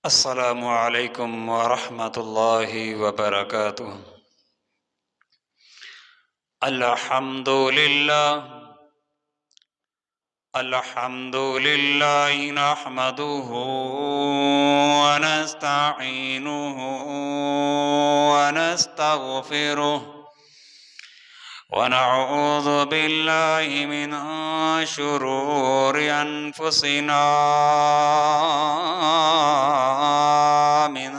আসসালামু আলাইকুম ওয়া রাহমাতুল্লাহি ওয়া বারাকাতুহু। আলহামদুলিল্লাহ আলহামদুলিল্লাহি নাহমাদুহু ওয়া নাস্তাঈনুহু ওয়া নাস্তাগফিরুহু ওয়া নাউযু বিল্লাহি মিন শুরুরি আনফুসিনা মিন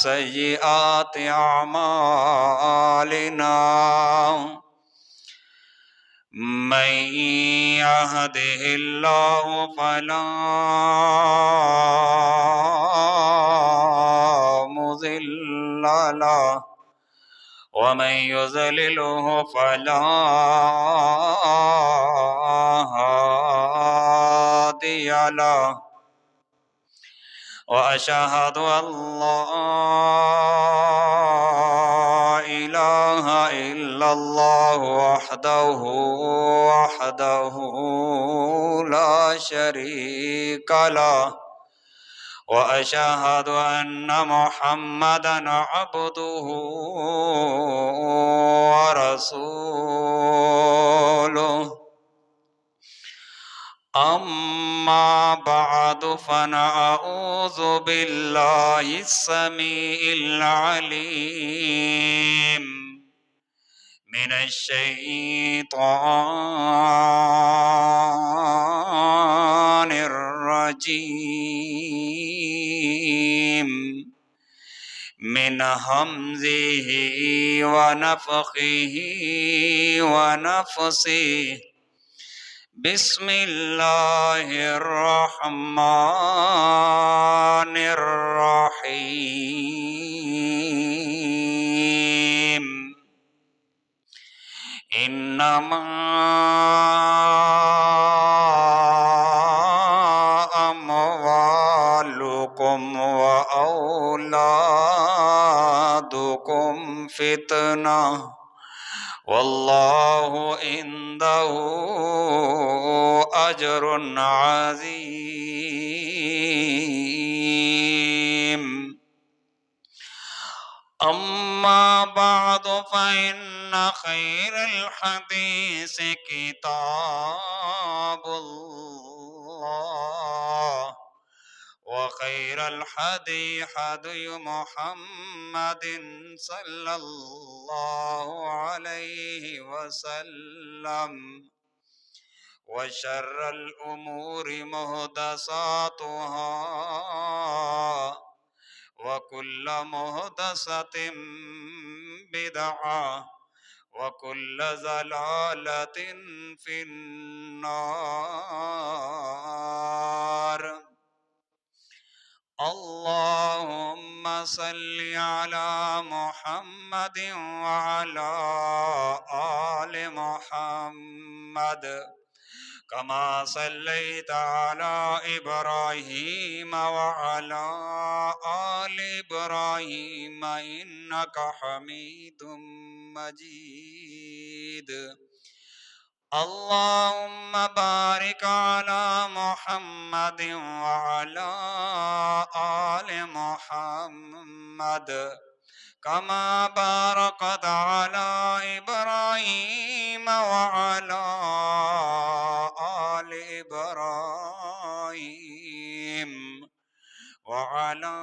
সাইয়্যাতি আমালিনা من يهده الله فلا مضل له ومن يضلله فلا هادي له وأشهد أن لا إله إلا الله وحده لا شريك له وأشهد أن محمدا عبده ورسوله أما بعد فنعوذ بالله السميع العليم من الشيطان الرجيم من همزه ونفخه ونفسه بسم الله الرحمن الرحيم إنما أموالكم وأولادكم فتنة والله عنده أجر عظيم أما بعد فإن خير الحديث كتاب الله وخير الهدي هدي محمد صلى الله عليه وسلم وشر الأمور محدثاتها وكل محدثة بدعة وكل ضلالة في النار اللهم صل على محمد وعلى آل محمد كما صليت على إبراهيم وعلى آل إبراهيم إنك حميد مجيد اللهم بارك على محمد وعلى آل محمد كما باركت على إبراهيم وعلى آل إبراهيم وعلى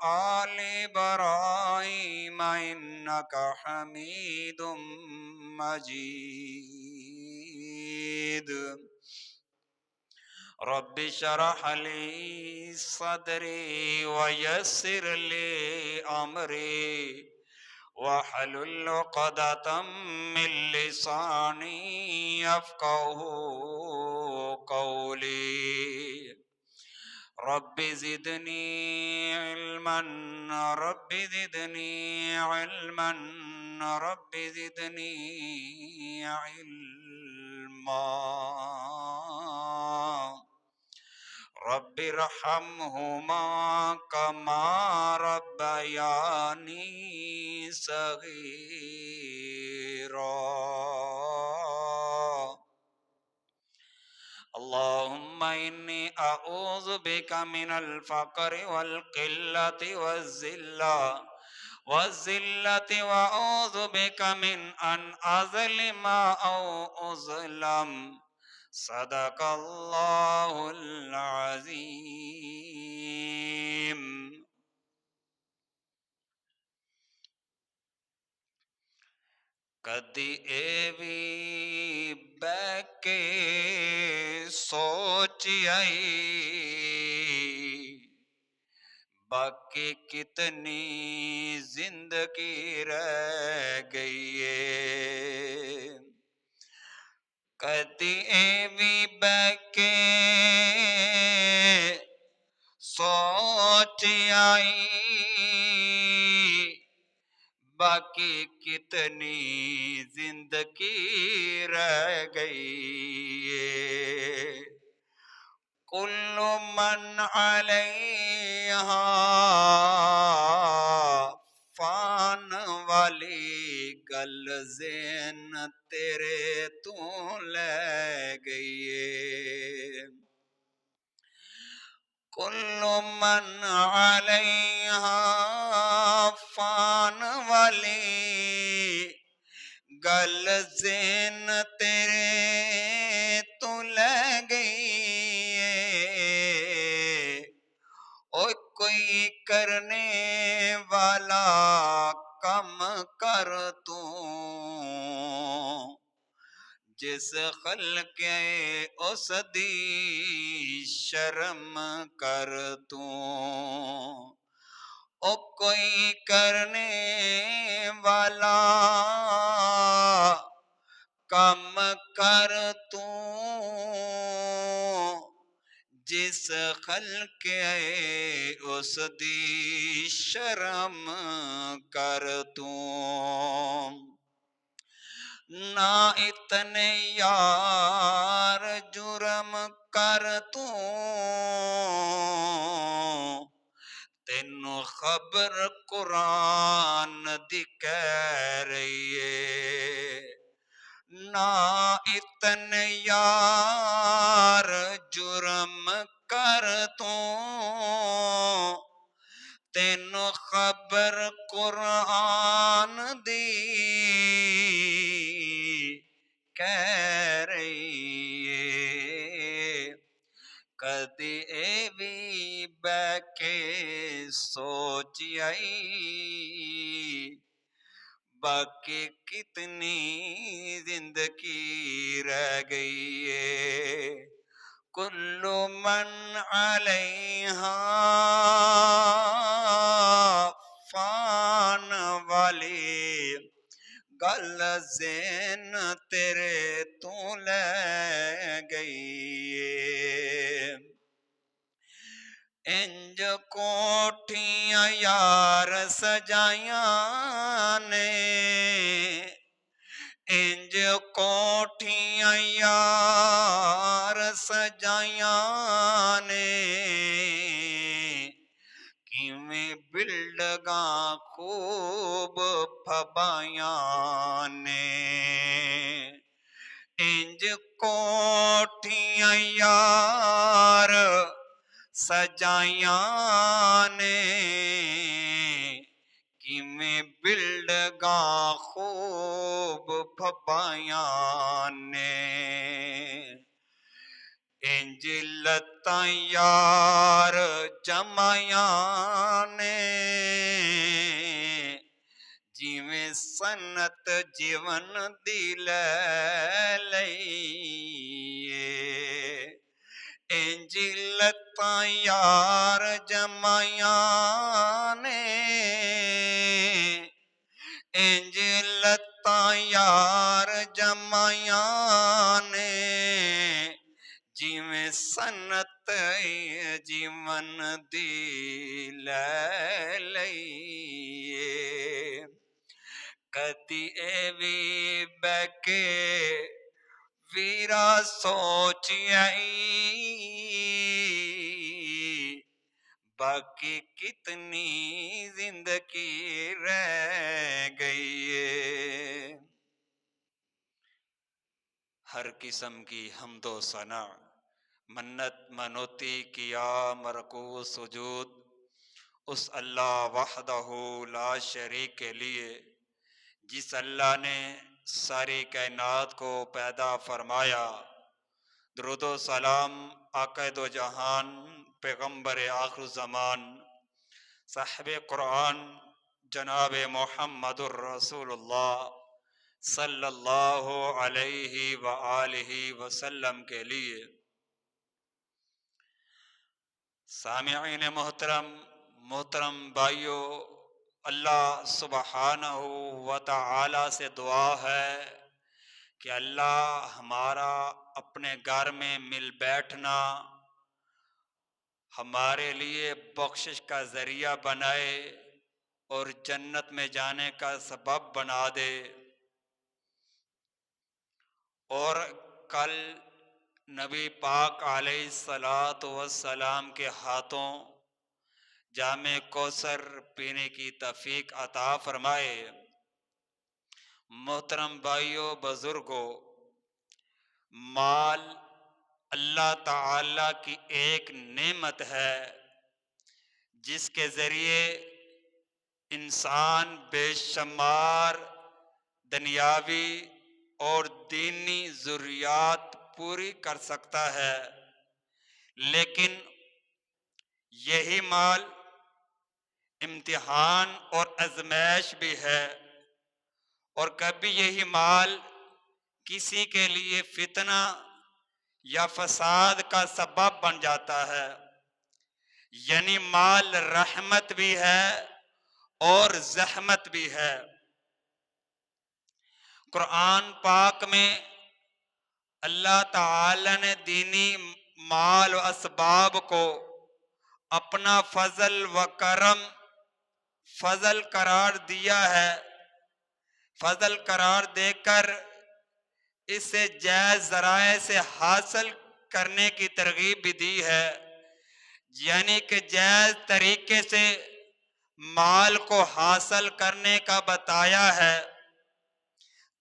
آل إبراهيم إنك حميد مجيد رب اشرح لي صدري ويسر لي أمري واحلل عقدة من لساني يفقه قولي رب زدني علما رب زدني علما رب زدني علما رب ارحمهما كما ربياني صغيرا अल्लाहुम्मा इन्नी अऊज़ु बिका मिनल फ़क़्रि वल क़िल्लति वज़्ज़िल्लति व अऊज़ु बिका मिन अन अज़लिमा औ उज़लम। सदक़ल्लाहुल अज़ीम। कदी एवी बैके सोच आई, बाकी कितनी जिंदगी रह गई है। कदी एवी बैके सोच आई, बाकी कितनी जिंदगी रह गई है। कुल्लु मन अलैहा फान वाली गल ज़ेन तेरे तू ले गई है। कुल्लु मन अलैहा फान वाली गल ज़ेन तेरे तू ले गई है। ओ कोई करने वाला कम कर तू, जिस खल्क़े उस दी शर्म कर तू। ओ कोई करने वाला कम कर तू, जिस खल्क़े उस दी शर्म कर तू। ना इतने यार जुर्म कर तू, तेनू खबर कुरान दी कह रही है। ना इतने यार जुर्म कर तू, तेनू खबर कुरान दी कह रही है। कदी एवी बैके सोच आई, बाकी कितनी जिंदगी रह गई है। कुल्लु मन अलैहा फान वाली गल ज़ेन तेरे तू ले गई है। इंज कोठियां यार सजाया ने, इंज कोठियां यार सजाया ने, किवें बिल्डगा खूब फबाया ने। इंज कोठियां यार सजाया ने, किवें बिल्डगा खूब फबाया ने। इंज लत्तां यार जमाया ने, जिवें सन्नत जीवन दी लै लईए। इंज लत्तां यार जमाया ने, इंज लत्तां यार जमाया ने, जिवें सन्नत जीवन दी लै लईए। कदी एवी बैके वीरा सोच आई, बाकी कितनी जिंदगी रह गई है। हर किस्म की हम्दो सना मन्नत मनोती किया मरकू सुजूद उस अल्लाह वहदहू ला शरीक के लिए, जिस अल्लाह ने सारी कायनात को पैदा फरमाया। दुरूद व सलाम आक़ा दो जहान पैगम्बर आखिर ज़मान साहिब कुरान जनाब मुहम्मदुर रसूलुल्लाह सल्लल्लाहु अलैहि व आलिहि वसल्लम के लिए। सामिईन मोहतरम, मोहतरम भाइयों, अल्लाह सुब्हानहू व तआला से दुआ है कि अल्लाह हमारा अपने घर में मिल बैठना हमारे लिए बख्शिश का ज़रिया बनाए और जन्नत में जाने का सबब बना दे। और कल नबी पाक अलैहिस्सलातु वस्सलाम के हाथों जामे कौसर पीने की तौफीक अता फरमाए। मोहतरम भाइयों बुजुर्गों, माल अल्लाह ताला की एक नेमत है जिसके ज़रिए इंसान बेशुमार दुनियावी और दीनी ज़रूरियात पूरी कर सकता है। लेकिन यही माल इम्तिहान और आजमाइश भी है, और कभी यही माल किसी के लिए फितना या फसाद का सबब बन जाता है। यानी माल रहमत भी है और जहमत भी है। कुरान पाक में अल्लाह ताला ने दीनी माल व असबाब को अपना फजल व करम फजल करार दिया है। फजल करार देकर इसे जायज़ ज़राए से हासिल करने की तरगीब भी दी है। यानी कि जायज़ तरीके से माल को हासिल करने का बताया है,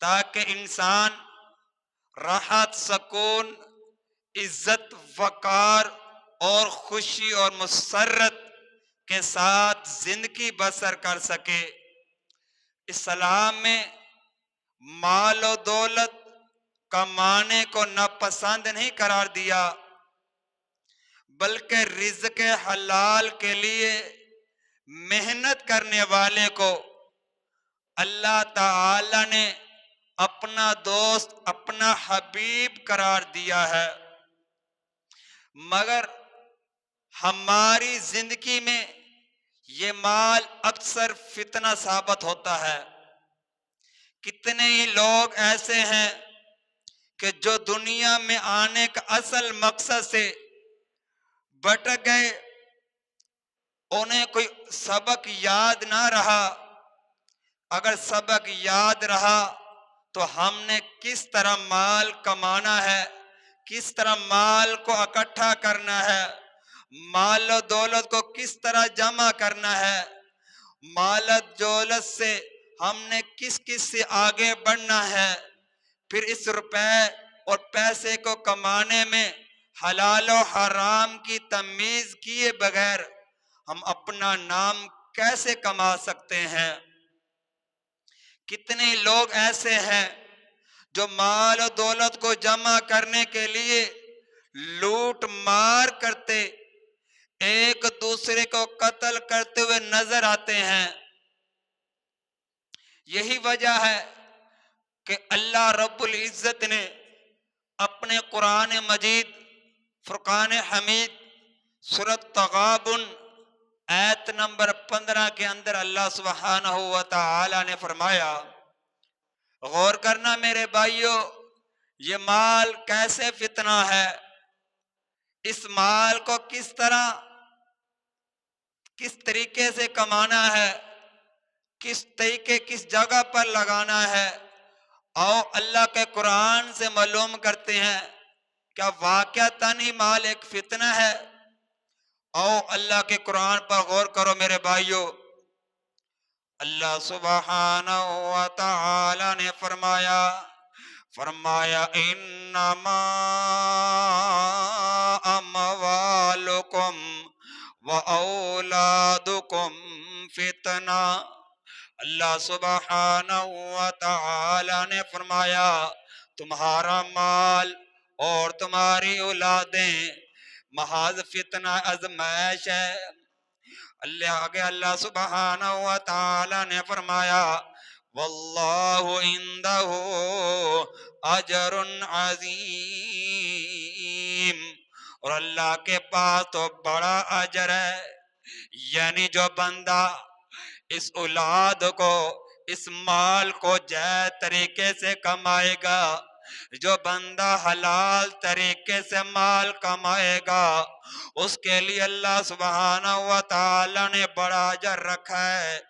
ताकि इंसान राहत, सुकून, इज्जत, वकार और खुशी और मुसर्रत के साथ जिंदगी बसर कर सके। इस्लाम में माल और दौलत कमाने को नापसंद नहीं करार दिया, बल्कि रिज़्क़ हलाल के लिए मेहनत करने वाले को अल्लाह ताला ने अपना दोस्त, अपना हबीब करार दिया है। मगर हमारी जिंदगी में ये माल अक्सर फितना साबित होता है। कितने ही लोग ऐसे हैं कि जो दुनिया में आने का असल मकसद से भटक गए, उन्हें कोई सबक याद ना रहा। अगर सबक याद रहा तो हमने किस तरह माल कमाना है, किस तरह माल को इकट्ठा करना है, माल और दौलत को किस तरह जमा करना है, माल और दौलत से हमने किस किस से आगे बढ़ना है। फिर इस रुपए और पैसे को कमाने में हलाल और हराम की तमीज किए बगैर हम अपना नाम कैसे कमा सकते हैं। कितने लोग ऐसे हैं जो माल और दौलत को जमा करने के लिए लूट मार करते, एक दूसरे को कत्ल करते हुए नजर आते हैं। यही वजह है कि अल्लाह रब्बुल इज्जत ने अपने कुरान मजीद फुरकान हमीद सूरत तगाबुन आयत नंबर 15 के अंदर अल्लाह सुब्हानहू व तआला ने फरमाया, गौर करना मेरे भाइयों, ये माल कैसे फितना है, इस माल को किस तरह, किस तरीके से कमाना है, किस तरीके, किस जगह पर लगाना है। आओ अल्लाह के कुरान से मालूम करते हैं, क्या वाकयातन ही माल एक फितना है। आओ अल्लाह के कुरान पर गौर करो मेरे भाइयों। अल्लाह सुब्हानहू व तआला ने फरमाया, फरमाया इन्नमा अमवालुकुम व औलादुकुम फितना। अल्लाह सुब्हानहू व तआला ने फरमाया तुम्हारा माल और तुम्हारी औलादें महज फितना आजमाइश है। अल्लाह आगे अल्लाह सुब्हानहू व तआला ने फरमाया वल्लाहु इंदहु अजरुन अजीम, और अल्लाह के पास तो बड़ा अजर है। यानी जो बंदा इस औलाद को, इस माल को जायज तरीके से कमाएगा, जो बंदा हलाल तरीके से माल कमाएगा, उसके लिए अल्लाह सुब्हानहू व तआला ने बड़ा अजर रखा है।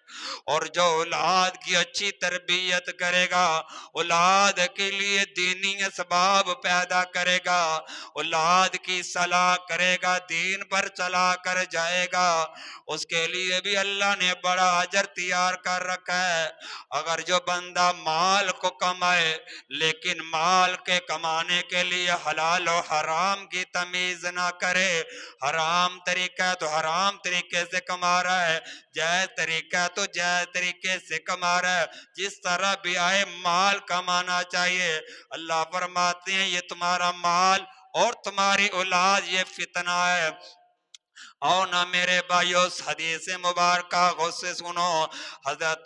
और जो औलाद की अच्छी तरबियत करेगा, औलाद के लिए दीनी असबाब पैदा करेगा, औलाद की सलाह करेगा, दीन पर चला कर जाएगा, उसके लिए भी अल्लाह ने बड़ा अजर तैयार कर रखा है। अगर जो बंदा माल को कमाए लेकिन माल के कमाने के लिए हलाल और हराम की तमीज ना करे, हराम तरीका है तो हराम तरीके से कमा रहा है, जायज तरीका है तो जायज तरीके से कमा रहा है, जिस तरह भी आए माल कमाना चाहिए। अल्लाह फरमाते हैं ये तुम्हारा माल और तुम्हारी औलाद ये फितना है। और ना मेरे भाइयों हदीस मुबारक गौर से सुनो। हजरत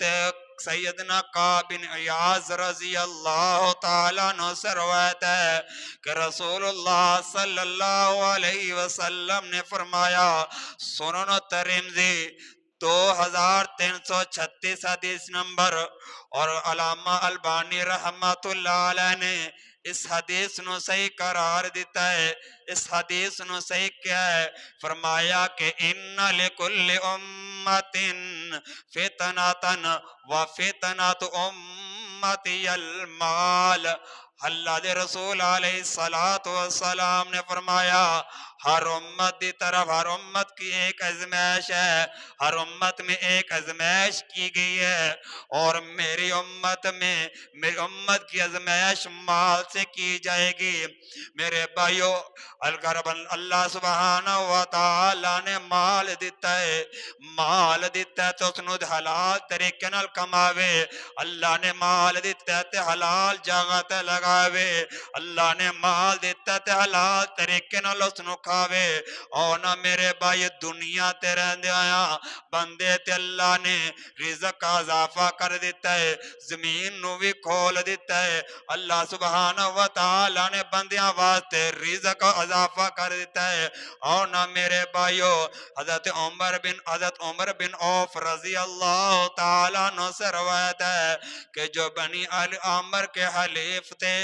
सैयदना काब बिन इयाज रजी अल्लाह ताला अन्हु से रवायत है कि रसूलुल्लाह सल्लल्लाहु अलैहि वसल्लम ने फरमाया, सुनन तिरमिज़ी 2336 हदीस नंबर, और अल्लामा अलबानी रहमतुल्लाह अलैह ने इस हदीस नु सही करार दिता है। इस हदीस नु सही क्या है, फरमाया कि इन्ना लिकुल्लि उम्मतिन फितनतन व फितनत उम्मती अल माल। अल्लाह के रसूल अलैहिस्सलातु वस्सलाम ने फरमाया हर उम्मत की तरफ हर उम्मत की एक आजमाइश है, हर उम्मत में एक आजमाइश की गई है, और मेरी उम्मत में मेरी उम्मत की आजमाइश माल से की जाएगी। मेरे भाइयों अगर अल्लाह सुब्हानहू व तआला ने माल दिता है, माल दिता है तो उसनु हलाल तरीके नाल कमावे। अल्लाह ने माल दिता है ते हलाल जगह ते लगावे। अल्लाह ने माल दिता है ते हलाल तरीके नाल उसनु खावे। और ना मेरे भाई दुनिया ते रहंदे आया बंदे ते अल्लाह ने रिज़्क का इजाफा कर दिता है, जमीन नु भी खोल दिता है। अल्लाह सुब्हानहू व तआला ने बंदियां वास्ते रिज़्क का इजाफा कर देता है। और ना मेरे भाइयों हजरत उमर बिन औफ रजी अल्लाह ताला अन्हु से रवायत है कि जो बनी अल आमर के हलीफ थे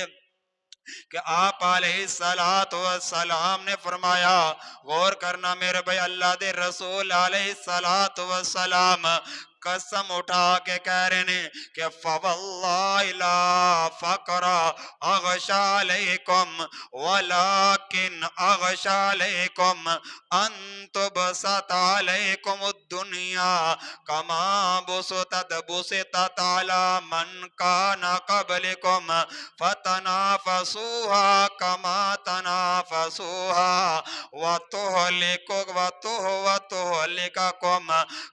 कि आप अलैहिस्सलातु वस्सलाम ने फरमाया, गौर करना मेरे भाई, अल्लाह दे रसूल अलैहिस्सलातु वस्सलाम कसम उठा के कह रहे ने कि फवल्लाहि ला फकरा अगशा अलैकुम वलाकिन अगशा अलैकुम अंतुबसत अलैकुम दुनिया कमा बुसतत अला मन काना कबलिकुम फतनाफसूहा कमा तनाफसूहा वतुहलिकुम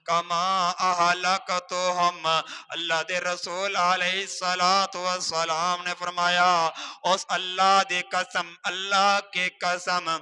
कमा अहलकतुहुम। अल्लाह दे रसूल अलैहिस्सलातु वस्सलाम ने फरमाया, उस अल्लाह दी कसम, अल्लाह की कसम,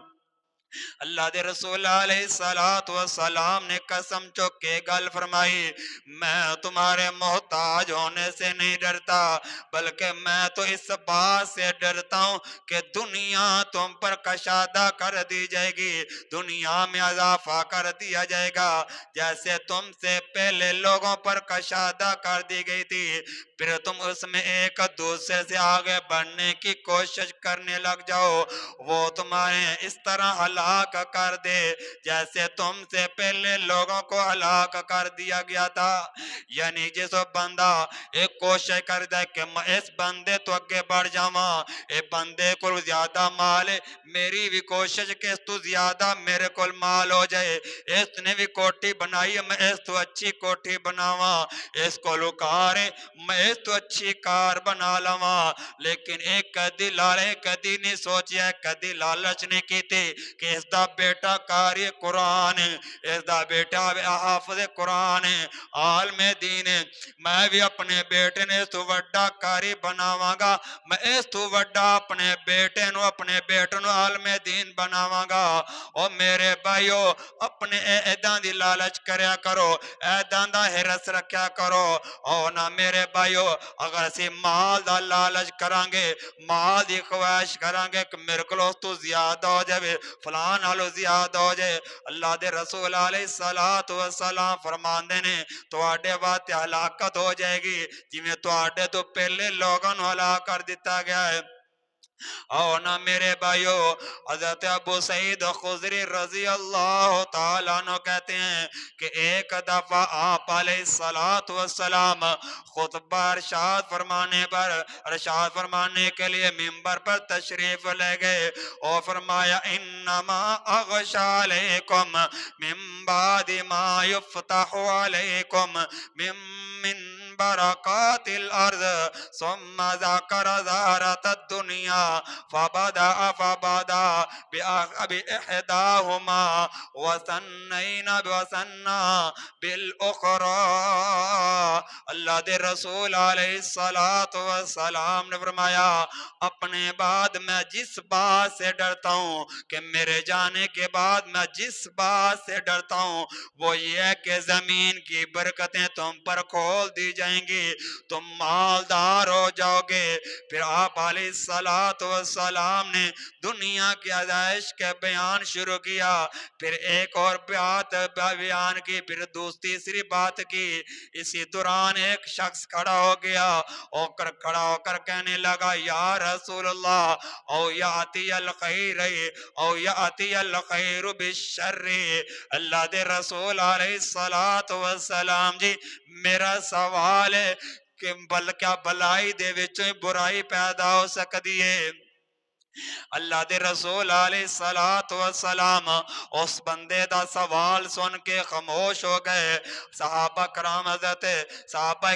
अल्लाह दे रसूल अलैहिस्सलातु वस्सलाम ने कसम चुक के गल फरमाई, मैं तुम्हारे मोहताज होने से नहीं डरता, बल्कि मैं तो इस बात से डरता हूँ कि दुनिया तुम पर कशादा कर दी जाएगी, दुनिया में इजाफा कर दिया जाएगा, जैसे तुमसे पहले लोगों पर कशादा कर दी गई थी, फिर तुम उसमें एक दूसरे से आगे बढ़ने की कोशिश करने लग जाओ, वो तुम्हारे इस तरह हलाक कर दे जैसे तुमसे पहले लोगों को हलाक कर दिया गया था। यानी जिस बंदा एक कोशिश कर दे कि मैं इस बंदे तो अगे बढ़ जावा, ए बंदे को ज्यादा माल है, मेरी भी कोशिश कि तू ज्यादा मेरे को माल हो जाए, इसने भी कोठी बनाई है, मैं इस तो अच्छी कोठी बनावा, इसको लुकार है, मैं इस तो अच्छी कार बना लवा। लेकिन एक कदी लाले कदी नहीं सोचा, कदी लालच नहीं की थी कि कि इसका बेटा कारी कुरान है, इसका बेटा हाफिज कुरान है, आलमे दीन है, मैं भी अपने बेटे ने इस तो वड्डा कारी बनावांगा, मैं इस तो वड्डा अपने बेटे नु अपने बेटे नु आलमे दीन बनावांगा। और मेरे भाइयों अपने ऐदा दी लालच करया करो, ऐदा दा हिरस रखा करो। और ना मेरे भाइयों अगर असी माल दा लालच करांगे, माल दी ख्वाहिश करांगे कि मेरे को तो ज्यादा हो जाए, फलां नालों ज्यादा हो जाए, अल्लाह दे रसूल अलैहिस्सलातु वस्सलाम फरमांदे ने तुहाडे वास्ते हलाकत हो जाएगी जिवें तुहाडे तो पहले लोगों नूं हलाक कर दिता गया है। और ना मेरे भाइयों हजरत अबू सईद खुदरी रजी अल्लाह तआला अन्हु कहते हैं कि एक दफा आप अलैहिस्सलातु वस्सलाम खुतबा इरशाद फरमाने के लिए मिंबर पर तशरीफ ले गए और फरमाया इन्नमा अगशा अलैकुम मिन बादि मा युफ्तहु अलैकुम मिन बरकातिल अर्ज़ सुम्मा ज़करा ज़हरतद दुनिया फबदा बिइहदाहुमा वसन्ना बिल उखरा। अल्लाह दे रसूल अलैहिस्सलातु वस्सलाम ने फरमाया अपने बाद मैं जिस बात से डरता हूँ कि मेरे जाने के बाद मैं जिस बात से डरता हूँ वो ये है कि जमीन की बरकतें तुम पर खोल दी जाएंगी, तुम मालदार हो जाओगे। फिर आप अलैहिस्सलातु वस्सलाम ने दुनिया की आज़ाइश के बयान शुरू किया, फिर एक और बात बयान की, फिर तीसरी बात की। इसी दौरान एक शख्स खड़ा हो गया और खड़ा होकर कहने लगा या रसूलल्लाह औ याती अल खैर औ याती अल खैर बिश्शर्र। अल्लाह दे रसूल अलैहिस्सलातु वस्सलाम जी मेरा सवाल है कि क्या भलाई दे विचों बुराई पैदा हो सकती है? अल्लाह दे रसूल अलैहिस्सलातु वस्सलाम उस बंदे दा सवाल सुन के खामोश हो गए। सहाबा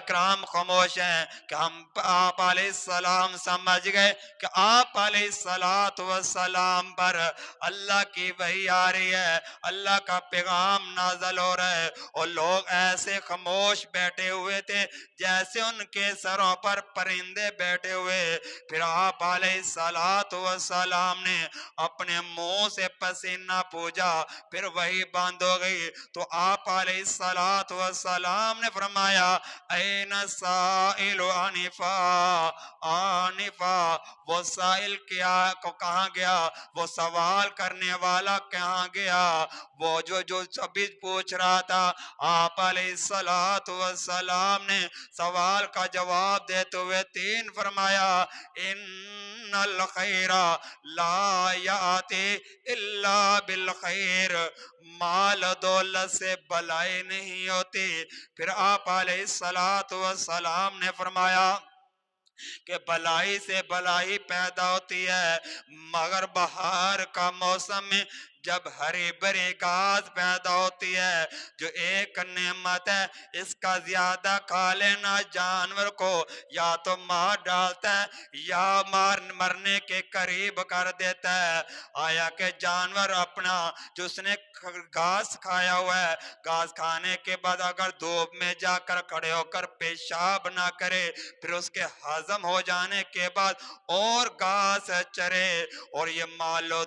कराम खामोश हैं कि हम आप अलैहिस्सलाम समझ गए कि आप अलैहिस्सलातु वस्सलाम पर अल्लाह की वही आ रही है, अल्लाह का पैगाम नाज़िल हो रहा है। और लोग ऐसे खामोश बैठे हुए थे जैसे उनके सरों पर परिंदे बैठे हुए। फिर आप अलैहिस्सलातु वस्सलाम ने अपने मुंह से पसीना पूजा, फिर वही बंद हो गई। तो आप अलैहिस्सलातु वस्सलाम ने फरमाया ऐन साइल आनिफा आनिफा, वो साइल क्या को कहाँ गया, वो सवाल करने वाला कहाँ गया, वो जो सभी पूछ रहा था। आप अलैहिस्सलातु वस्सलाम ने सवाल का जवाब देते हुए तीन फरमाया इन्नल खैरा ला याती इल्ला बिल खैर, माल दौलत से भलाई नहीं होती। फिर आप अलैहिस्सलातु वस्सलाम ने फरमाया कि भलाई से भलाई पैदा होती है, मगर बाहर का मौसम में जब हरी भरी घास पैदा होती है जो एक नेमत है, इसका ज्यादा खा लेना जानवर को या तो मार डालता है या मरने के करीब कर देता है। आया कि जानवर अपना जो उसने घास खाया हुआ है, घास खाने के बाद अगर धूप में जाकर खड़े होकर पेशाब ना करे, फिर उसके हजम हो जाने के बाद और घास चरे। और ये मालो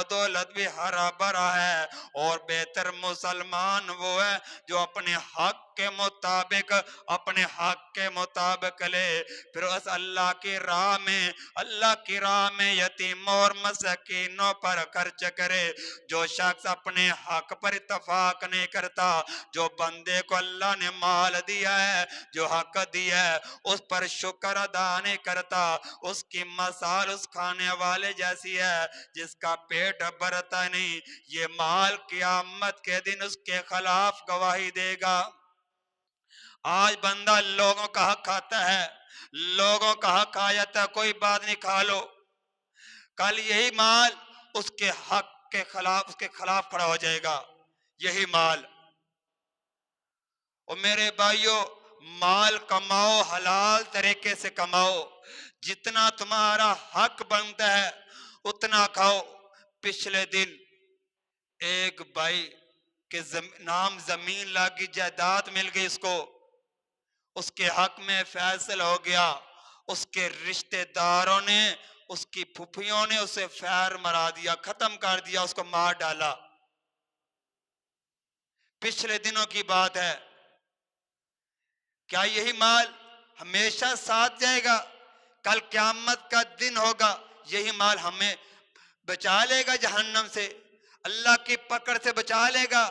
दौलत भी हरा भरा है। और बेहतर मुसलमान वो है जो अपने हक के मुताबिक ले। फिर उस अल्लाह की राह में यतीमों और मसकीनों पर खर्च करे। जो शख्स अपने हक पर इत्तफाक नहीं करता, जो बंदे को अल्लाह ने माल दिया है, जो हक दिया है, उस पर शुक्र अदा नहीं करता, उसकी मसाल उस खाने वाले जैसी है जिसका पेट भरता नहीं। ये माल क़यामत के दिन उसके खिलाफ गवाही देगा। आज बंदा लोगों का हक खाता है, लोगों का हक खा जाता है, कोई बात नहीं खा लो, कल यही माल उसके हक के खिलाफ उसके खिलाफ खड़ा हो जाएगा। यही माल। और मेरे भाइयों माल कमाओ, हलाल तरीके से कमाओ, जितना तुम्हारा हक बनता है उतना खाओ। पिछले दिन एक भाई के नाम जमीन लागी, जायदाद मिल गई उसको, उसके हक में फैसला हो गया। उसके रिश्तेदारों ने, उसकी फुफियों ने उसे फैर मरा दिया, खत्म कर दिया, उसको मार डाला। पिछले दिनों की बात है। क्या यही माल हमेशा साथ जाएगा? कल क़यामत का दिन होगा, यही माल हमें बचा लेगा जहन्नम से, अल्लाह की पकड़ से बचा लेगा?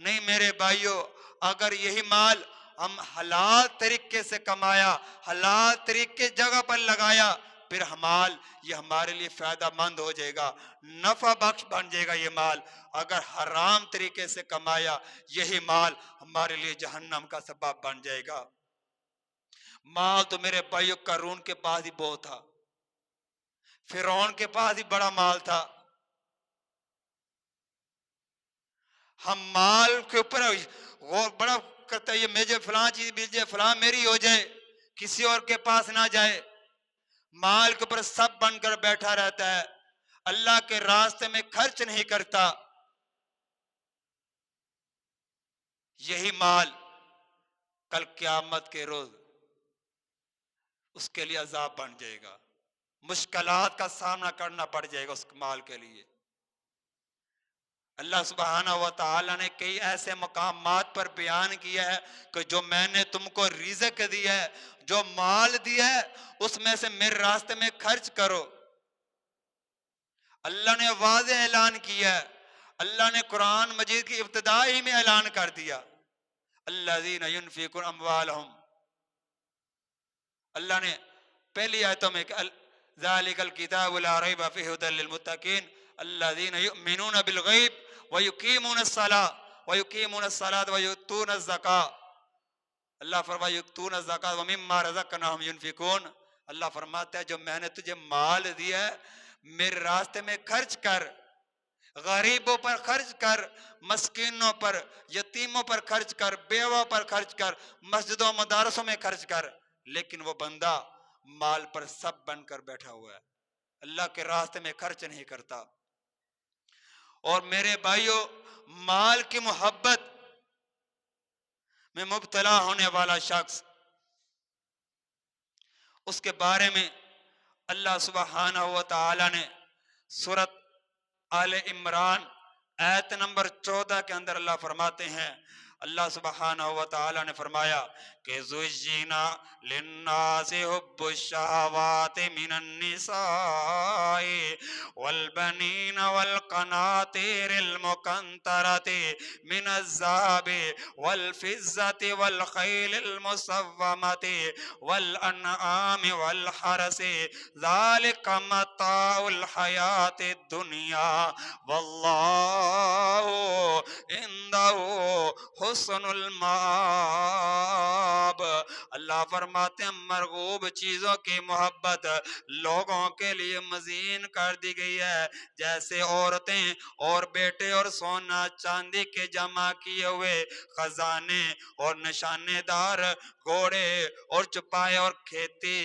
नहीं मेरे भाइयों, अगर यही माल हम हलाल तरीके से कमाया, हलाल तरीके जगह पर लगाया, फिर माल ये हमारे लिए फायदामंद हो जाएगा, नफा बख्श बन जाएगा ये माल। अगर हराम तरीके से कमाया, यही माल हमारे लिए जहन्नम का सबब बन जाएगा। माल तो मेरे भाइयों कारून के पास ही बहुत था, फिरौन के पास ही बड़ा माल था। हम माल के ऊपर गौर बड़ा करता है, ये मुझे फलां चीज मिल जाए, फलां मेरी हो जाए, किसी और के पास ना जाए। माल के ऊपर सब बनकर बैठा रहता है, अल्लाह के रास्ते में खर्च नहीं करता। यही माल कल क़यामत के रोज उसके लिए अजाब बन जाएगा, मुश्किलात का सामना करना पड़ जाएगा उस माल के लिए। अल्लाह सुब्हाना व तआला ने कई ऐसे मकामात पर बयान किया है कि जो मैंने तुमको रिज़्क दिया है, जो माल दिया है, उसमें से मेरे रास्ते में खर्च करो। अल्लाह ने वाज़ेह ऐलान किया है, अल्लाह ने कुरान मजीद की इब्तिदा ही में ऐलान कर दिया, अल्लज़ीना युनफ़िक़ून अम्वालहुम। अल्लाह ने पहली आयतों में ज़ालिकल किताबु ला रैब फ़ीहि हुदल लिल मुत्तक़ीन अल्लज़ीना युमिनूना बिल ग़ैब व युक़ीमूनस सलात व युतूनज़ ज़कात। अल्लाह फरमाए युतूनज़ ज़कात व मिम्मा रज़क़नाहुम युनफ़िक़ून। अल्लाह फरमाता है जो मैंने तुझे माल दिया है, मेरे रास्ते में खर्च कर, गरीबों पर खर्च कर, मस्कीनों पर, यतीमों पर खर्च कर, बेवा पर खर्च कर, मस्जिदों मदारसों में खर्च कर। लेकिन वो बंदा माल पर सब बनकर बैठा हुआ है, अल्लाह के रास्ते में खर्च नहीं करता। और मेरे भाइयों, माल की मोहब्बत में मुब्तला होने वाला शख्स, उसके बारे में अल्लाह सुब्हानहू व तआला ने सूरत आले इमरान आयत नंबर 14 के अंदर अल्लाह फरमाते हैं, अल्लाह सुब्हानहू व तआला ने फरमाया कि ज़ुय्यिना लिन्नासि हुब्बुश शहवाति मिनन निसाइ वल बनीना वल क़नातीरिल मुक़न्तरति मिनज़ ज़हबि वल फ़िज़्ज़ति वल ख़ैलिल मुसव्वमति वल अनआमि वल हरसि ज़ालिका मताउल हयातिद दुनिया वल्लाहु इंदहु हुस्नुल माब। अल्लाह फरमाते हैं मरगूब चीजों की मोहब्बत लोगों के लिए मजीन कर दी गई है, जैसे औरतें और बेटे और सोना चांदी के जमा किए हुए खजाने और निशानेदार घोड़े और चुपाए और खेती,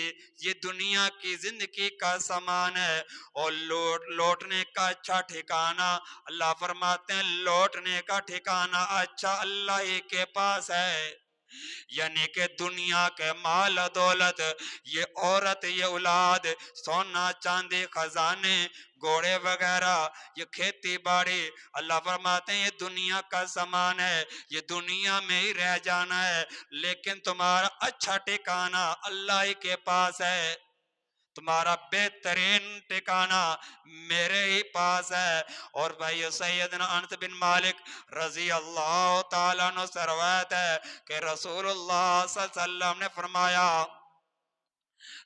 ये दुनिया की जिंदगी का सामान है। और लौटने का अच्छा ठिकाना, अल्लाह फरमाते हैं लौटने का ठिकाना अच्छा अल्लाह ही के पास है। यानी कि दुनिया के माल दौलत, ये औरत, ये औलाद, सोना चांदी, खजाने, घोड़े वगैरह, ये खेती बाड़ी, अल्लाह फरमाते हैं ये दुनिया का सामान है, ये दुनिया में ही रह जाना है, लेकिन तुम्हारा अच्छा ठिकाना अल्लाह ही के पास है, तुम्हारा बेहतरीन ठिकाना मेरे ही पास है। और भाई सैयदना अनस बिन मालिक रजी अल्लाह ताला अन्हु से रवायत है कि रसूलुल्लाह सल्लल्लाहु अलैहि वसल्लम ने फरमाया,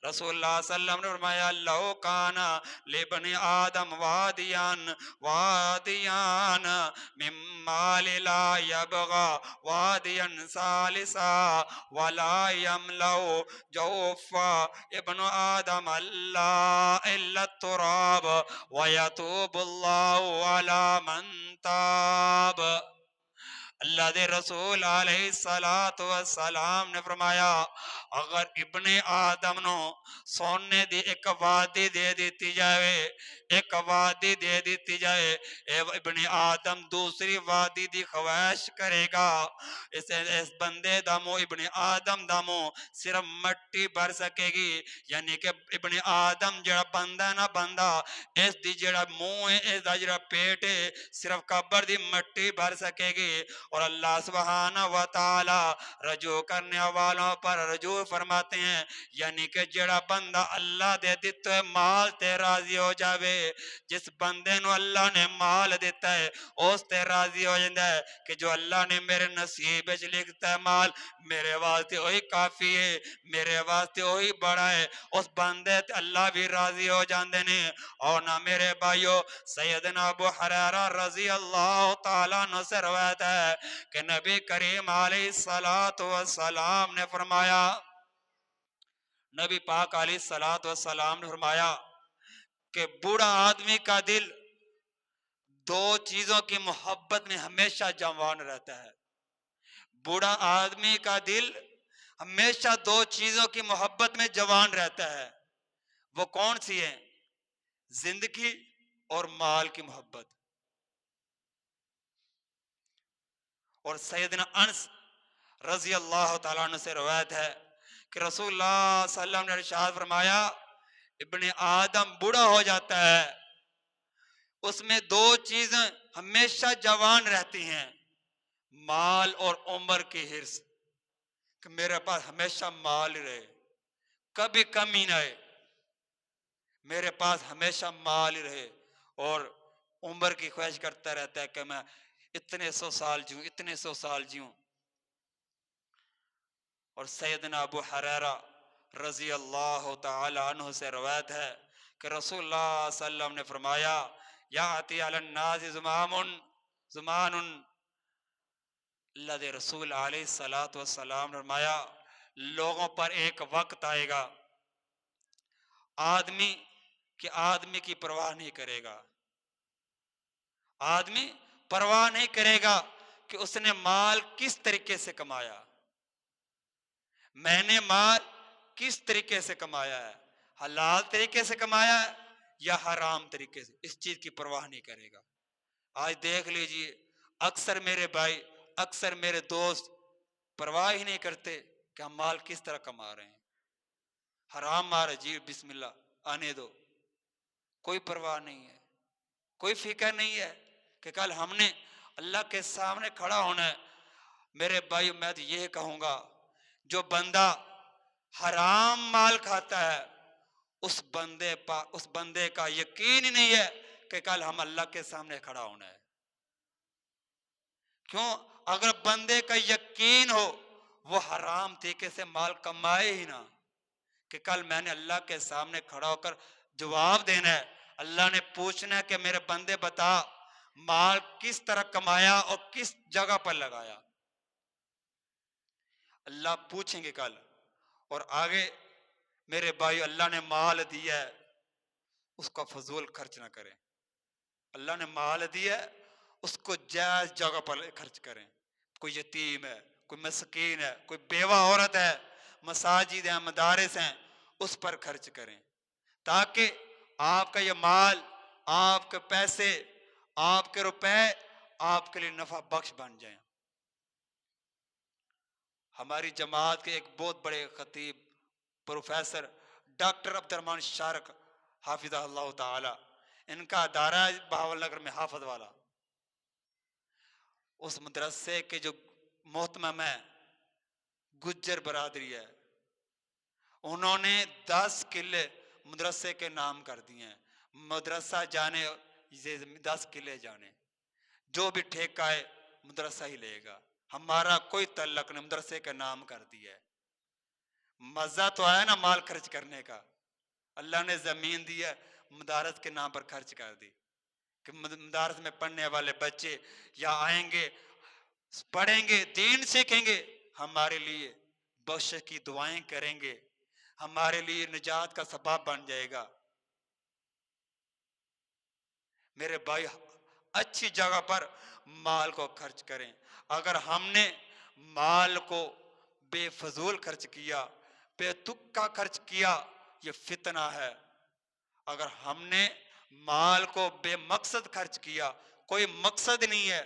रसूलुल्लाह सल्लल्लाहु अलैहि वसल्लम ने फरमाया लौ काना लिबनी आदम वादियान वादियान मिम्माल ला यबगा वादियन सालिसा वला यमलउ जौफा इब्नु आदम अल्लाह इल्ला तुराब व यतूबुल्लाहु अला मन ताब। अल्लाह दे रसूल अलैहिस्सलातु वस्सलाम ने फरमाया, अगर इब्ने आदम नो सोने दी एक वादी दे दी जाए, एक वादी दे दी जाए, इब्ने आदम दूसरी वादी दी ख्वाहिश करेगा। इस बंदे दा मुंह, इब्ने आदम दा मुंह सिर्फ मट्टी भर सकेगी। यानी कि इब्ने आदम जड़ा बंदा है ना, बंदा इस दी जड़ा मुंह है, इस दा जड़ा पेट है, सिर्फ कब्र दी मट्टी भर सकेगी। और अल्लाह सुब्हाना व तआला रजू करने वालों पर रजू फरमाते हैं, यानी कि जड़ा बंदा अल्लाह दे दिते माल ते राजी हो जावे, जिस बंदे नु अल्लाह ने माल दिता है उस ते राजी हो जाता है कि जो अल्लाह ने मेरे नसीब विच लिखता है माल, मेरे वास्ते वही काफी है, मेरे वास्ते वही बड़ा है, उस बंदे ते अल्लाह भी राजी हो जाते ने। और ना मेरे भाइयों, सैयदना अबू हुरैरा रजी अल्लाह तआला अन्हु से रवायत है कि नबी करीम अलैहिस्सलातु वस्सलाम ने फरमाया, नबी पाक अलैहिस्सलातु वस्सलाम ने फरमाया कि बूढ़ा आदमी का दिल दो चीजों की मोहब्बत में हमेशा जवान रहता है। बूढ़ा आदमी का दिल हमेशा दो चीजों की मोहब्बत में जवान रहता है। वो कौन सी है? जिंदगी और माल की मोहब्बत। और सैयदना अनस रजी अल्लाह तआला अन्हु से रवायत है कि रसूलुल्लाह सल्लल्लाहु अलैहि वसल्लम ने इरशाद फरमाया, इब्ने आदम बूढ़ा हो जाता है, उसमें दो चीजें हमेशा जवान रहती हैं, माल और उम्र की हिर्स, कि मेरे पास हमेशा माल रहे, कभी कमी ना आए, मेरे पास हमेशा माल ही रहे। और उम्र की ख्वाहिश करता रहता है कि मैं इतने 100 साल जीऊं, इतने 100 साल जीऊं। और सैयदना अबू हुरैरा रजी अल्लाह तआला अन्हु से रवायत है कि रसूलुल्लाह सल्लल्लाहु अलैहि वसल्लम ने फरमाया, याती अलन नाज़ि ज़ुमामुन ज़ुमानुन, अल्लाह दे रसूल अलैहिस्सलातु वस्सलाम ने फरमाया, लोगों पर एक वक्त आएगा आदमी आदमी की परवाह नहीं करेगा, आदमी परवाह नहीं करेगा कि उसने माल किस तरीके से कमाया, मैंने माल किस तरीके से कमाया है, हलाल तरीके से कमाया है या हराम तरीके से, इस चीज की परवाह नहीं करेगा। आज देख लीजिए, अक्सर मेरे भाई, अक्सर मेरे दोस्त परवाह ही नहीं करते कि हम माल किस तरह कमा रहे हैं। हराम मार जी, बिस्मिल्लाह आने दो, कोई परवाह नहीं है, कोई फिक्र नहीं है कि कल हमने अल्लाह के सामने खड़ा होना है। मेरे भाई, मैं तो यह कहूंगा, जो बंदा हराम माल खाता है उस बंदे का यकीन ही नहीं है कि कल हम अल्लाह के सामने खड़ा होना है। क्यों? अगर बंदे का यकीन हो, वो हराम तरीके से माल कमाए ही ना, कि कल मैंने अल्लाह के सामने खड़ा होकर जवाब देना है, अल्लाह ने पूछना है कि मेरे बंदे बता माल किस तरह कमाया और किस जगह पर लगाया। अल्लाह पूछेंगे कल। और आगे मेरे भाई, अल्लाह ने माल दिया है, उसका फजूल खर्च ना करें। अल्लाह ने माल दिया है, उसको जायज जगह पर खर्च करें। कोई यतीम है, कोई मस्कीन है, कोई बेवा औरत है, मसाजिद हैं, मदारिस हैं, उस पर खर्च करें, ताकि आपका ये माल, आपके पैसे, आपके रुपए आपके लिए नफा बख्श बन जाए। हमारी जमात के एक बहुत बड़े खतीब प्रोफेसर डॉक्टर अब्दुर्रहमान शारक हाफिज़हुल्लाह ताला, इनका दायरा बहावलनगर में हाफिज वाला, उस मदरसे के जो मोहतमम है गुज्जर बरादरी है, उन्होंने 10 किले मदरसे के नाम कर दिए हैं। मदरसा जाने, ये 10 किले जाने, जो भी ठेका है मदरसा ही लेगा, हमारा कोई तल्लक नहीं, मदरसे का नाम कर दिया है। मजा तो आया ना माल खर्च करने का। अल्लाह ने जमीन दी है, मदारस के नाम पर खर्च कर दी, कि मदारस में पढ़ने वाले बच्चे या आएंगे, पढ़ेंगे, दीन सीखेंगे, हमारे लिए बख्शिश की दुआएं करेंगे, हमारे लिए निजात का सबब बन जाएगा। मेरे भाई, अच्छी जगह पर माल को खर्च करें। अगर हमने माल को बेफजूल खर्च किया, बेतुक्का खर्च किया, ये फितना है। अगर हमने माल को बेमकसद खर्च किया, कोई मकसद नहीं है,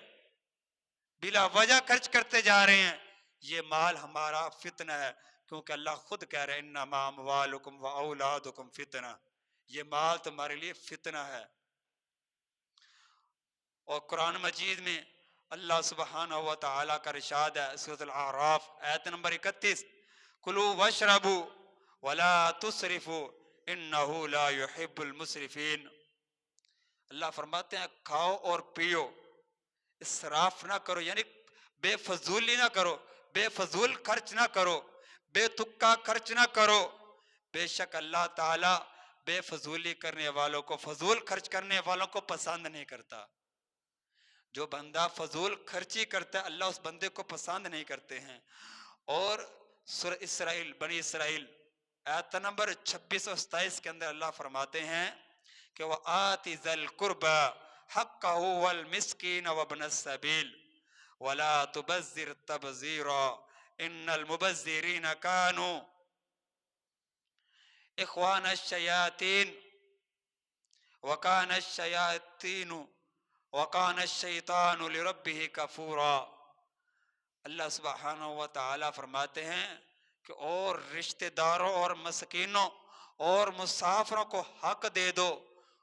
बिला वजह खर्च करते जा रहे हैं, ये माल हमारा फितना है। क्योंकि अल्लाह खुद कह रहे हैं इन्नमा अम्वालुकुम व औलादुकुम फितना, ये माल तुम्हारे लिए फितना है। और कुरान मजीद में अल्लाह सुब्हानहू व तआला का इरशाद है सूरह अल-आराफ आयत नंबर 31, कुलू वशरबू वला तुसरिफू इन्नहू ला युहिब्बुल मुसरिफीन। अल्लाह फरमाते हैं खाओ और पियो, इसराफ ना करो, यानी बेफजूली ना करो, बेफजूल खर्च ना करो, बेतुक्का खर्च ना करो। बेशक अल्लाह ताला बेफजूली करने वालों को, फजूल खर्च करने वालों को पसंद नहीं करता। जो बंदा फजूल खर्ची करता है अल्लाह उस बंदे को पसंद नहीं करते हैं। और सूरह इसराइल, बनी इसराइल आयत नंबर 26 और 27 के अंदर अल्लाह फरमाते हैं कि वह आति ज़ल कुर्बा हक्कहू वल मिस्कीन वब्नस सबील वला तुबज़्ज़िर तबज़ीरा इन्नल मुबज़्ज़िरीन कानू इख्वानश शयातीन वकानश शयातीनु वकानश शैतानु लिरब्बिही कफूरा। अल्लाह सुब्हानहू व तआला फरमाते हैं कि और रिश्तेदारों और मस्कीनों और मुसाफिरों को हक दे दो,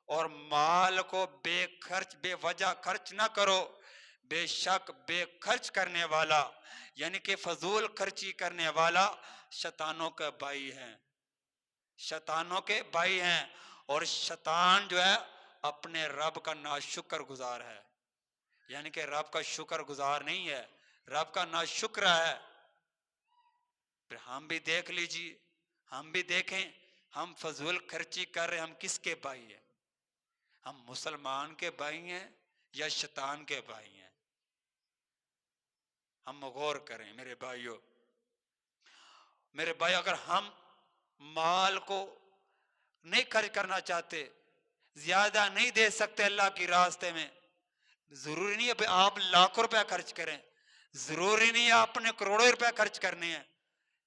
और माल को बेखर्च बेवजह खर्च ना करो। बेशक बेखर्च करने वाला, यानी कि फजूल खर्ची करने वाला शैतानों का भाई है, शैतानों के भाई हैं। और शैतान जो है अपने रब का नाशुक्र गुजार है, यानी कि रब का शुक्र गुजार नहीं है, रब का नाशुक्र है। फिर हम भी देख लीजिए, हम भी देखें, हम फजूल खर्ची कर रहे, हम किसके भाई हैं? हम मुसलमान के भाई हैं या शैतान के भाई हैं? हम गौर करें मेरे भाइयों। मेरे भाई, अगर हम माल को नहीं खर्च करना चाहते, ज्यादा नहीं दे सकते अल्लाह के रास्ते में, जरूरी नहीं है आप लाखों रुपया खर्च करें, जरूरी नहीं है आपने करोड़ों रुपया खर्च करने हैं।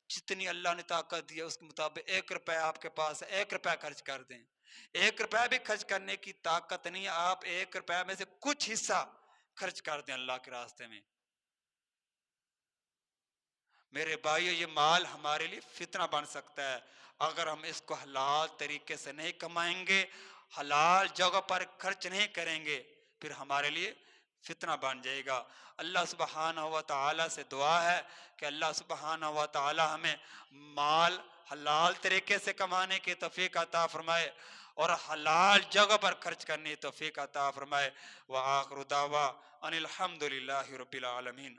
जितनी अल्लाह ने ताकत दी है उसके मुताबिक 1 रुपया आपके पास है, 1 रुपया खर्च कर दें। 1 रुपया भी खर्च करने की ताकत नहीं है, आप 1 रुपया में से कुछ हिस्सा खर्च कर दें अल्लाह के रास्ते में। मेरे भाइयों, ये माल हमारे लिए फितना बन सकता है अगर हम इसको हलाल तरीके से नहीं कमाएंगे, हलाल जगह पर खर्च नहीं करेंगे, फिर हमारे लिए फितना बन जाएगा। अल्लाह सुब्हानहू व तआला से दुआ है कि अल्लाह सुब्हानहू व तआला हमें माल हलाल तरीके से कमाने की तौफीक अता फरमाए और हलाल जगह पर खर्च करने की तौफीक अता फरमाए। व आखिरु दावा अनिल हम्दुलिल्लाहि रब्बिल आलमीन।